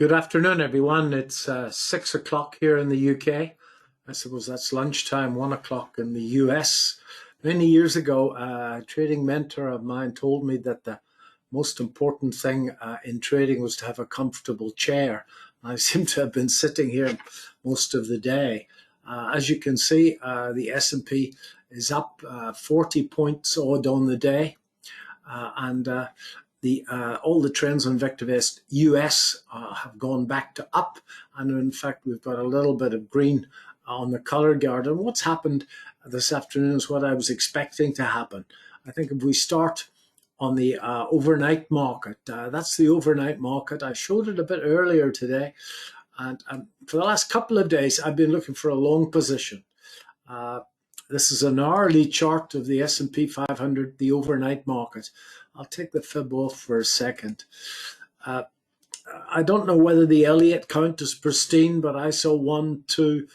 Good afternoon, everyone. It's 6 o'clock here in the UK. I suppose that's lunchtime, 1 o'clock in the US. Many years ago, a trading mentor of mine told me that the most important thing in trading was to have a comfortable chair. I seem to have been sitting here most of the day. As you can see, the S&P is up 40 points odd on the day. And all the trends on VectorVest US have gone back to up, and in fact we've got a little bit of green on the color guard. And what's happened this afternoon is what I was expecting to happen. I think if we start on the overnight market, that's the overnight market. I showed it a bit earlier today, and for the last couple of days I've been looking for a long position. This is an hourly chart of the S&P 500, the overnight market. I'll take the fib off for a second. I don't know whether the Elliott count is pristine, but I saw 1, 2,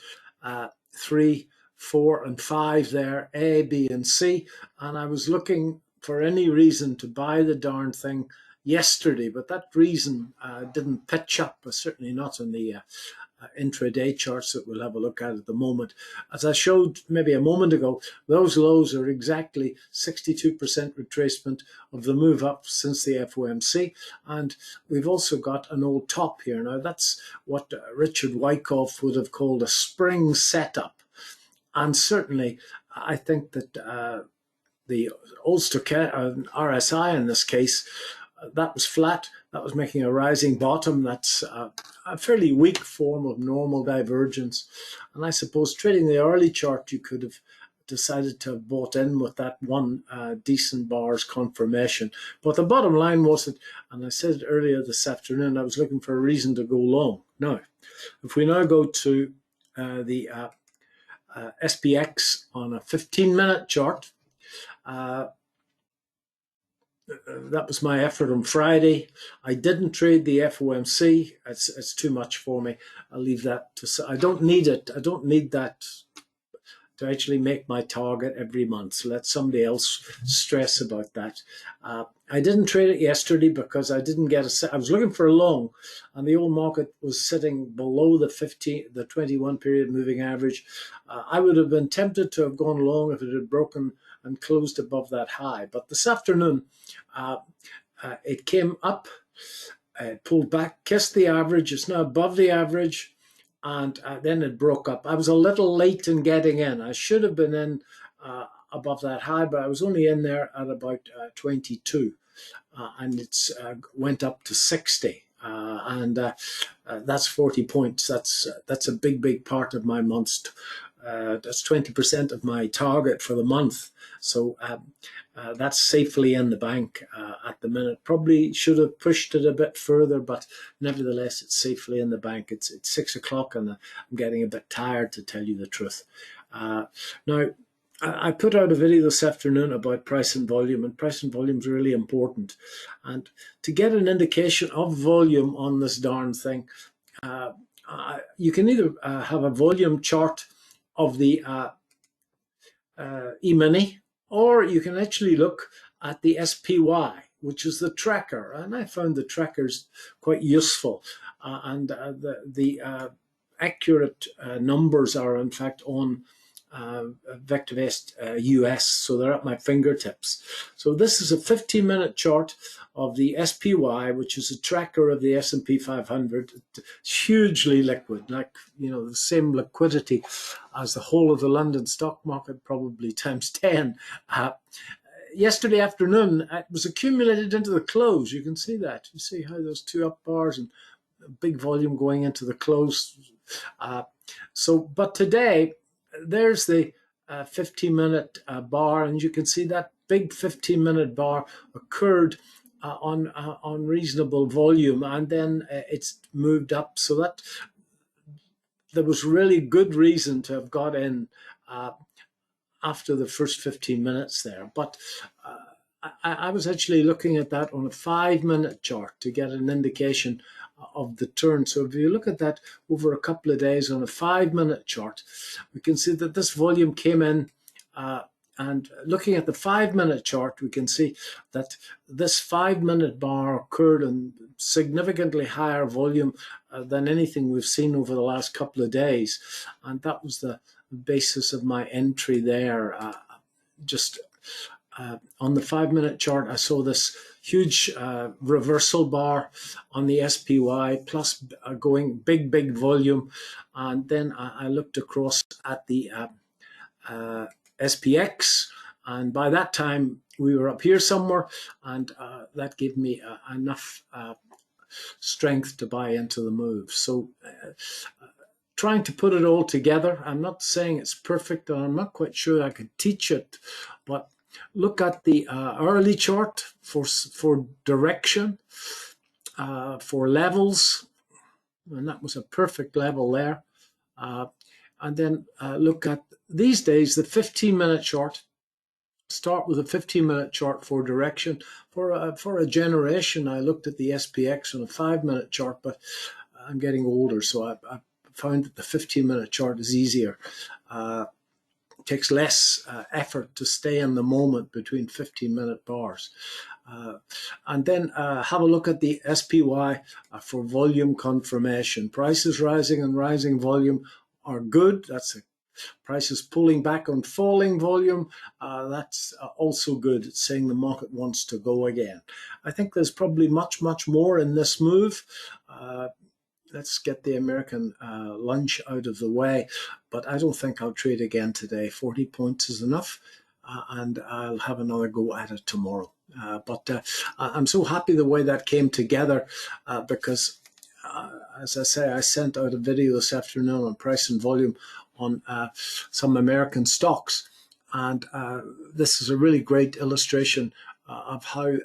3, 4, and 5 there, A, B, and C. And I was looking for any reason to buy the darn thing yesterday, but that reason didn't pitch up, certainly not in the intraday charts that we'll have a look at the moment. As I showed maybe a moment ago, those lows are exactly 62% retracement of the move up since the FOMC, and we've also got an old top here. Now that's what Richard Wyckoff would have called a spring setup, and certainly I think that the Ulster RSI in this case, that was flat. That was making a rising bottom. That's a fairly weak form of normal divergence. And I suppose trading the early chart, you could have decided to have bought in with that one decent bars confirmation. But the bottom line was that, and I said it earlier this afternoon, I was looking for a reason to go long. Now, if we now go to the SPX on a 15-minute chart, that was my effort on Friday. I didn't trade the FOMC. It's too much for me. I'll leave that to. I don't need it. I don't need that to actually make my target every month. So let somebody else stress about that. I didn't trade it yesterday because I didn't get a. I was looking for a long, and the old market was sitting below the 21 period moving average. I would have been tempted to have gone long if it had broken and closed above that high. But this afternoon, it came up, it pulled back, kissed the average. It's now above the average, and then it broke up. I was a little late in getting in. I should have been in above that high, but I was only in there at about 22, and it's went up to 60. And that's 40 points. That's a big part of my month's. That's 20% of my target for the month. So that's safely in the bank at the minute. Probably should have pushed it a bit further, but nevertheless, it's safely in the bank. It's 6 o'clock, and I'm getting a bit tired, to tell you the truth. Now, I put out a video this afternoon about price and volume, and price and volume is really important. And to get an indication of volume on this darn thing, you can either have a volume chart of the E-mini, or you can actually look at the SPY, which is the tracker. And I found the trackers quite useful. And the accurate numbers are, in fact, on VectorVest US, so they're at my fingertips. So this is a 15-minute chart of the SPY, which is a tracker of the S&P 500. It's hugely liquid, like, the same liquidity as the whole of the London stock market, probably times 10. Yesterday afternoon, it was accumulated into the close. You can see that. You see how those two up bars and big volume going into the close. But today, there's the 15-minute bar, and you can see that big 15-minute bar occurred on reasonable volume, and then it's moved up. So that there was really good reason to have got in after the first 15 minutes there. But I was actually looking at that on a 5-minute chart to get an indication of the turn. So if you look at that over a couple of days on a 5-minute chart, we can see that this volume came in And looking at the 5 minute chart, we can see that this 5 minute bar occurred in significantly higher volume than anything we've seen over the last couple of days. And that was the basis of my entry there. Just on the 5 minute chart, I saw this huge reversal bar on the SPY, plus going big volume. And then I looked across at the SPX, and by that time we were up here somewhere, and that gave me enough strength to buy into the move. So trying to put it all together, I'm not saying it's perfect, and I'm not quite sure I could teach it, but look at the early chart for direction, for levels, and that was a perfect level there. And then look at these days the 15-minute chart. Start with a 15-minute chart for direction. For a generation, I looked at the SPX on a 5 minute chart, but I'm getting older, so I found that the 15-minute chart is easier. It takes less effort to stay in the moment between 15-minute bars. And then have a look at the SPY for volume confirmation. Prices rising and rising volume are good. That's a prices pulling back on falling volume. That's also good. It's saying the market wants to go again. I think there's probably much more in this move. Let's get the American lunch out of the way. But I don't think I'll trade again today. 40 points is enough, and I'll have another go at it tomorrow. But I'm so happy the way that came together because, as I say, I sent out a video this afternoon on price and volume on some American stocks. And this is a really great illustration of how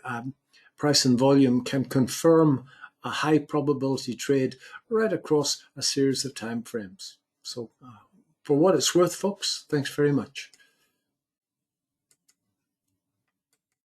price and volume can confirm a high probability trade right across a series of time frames. So for what it's worth, folks, thanks very much.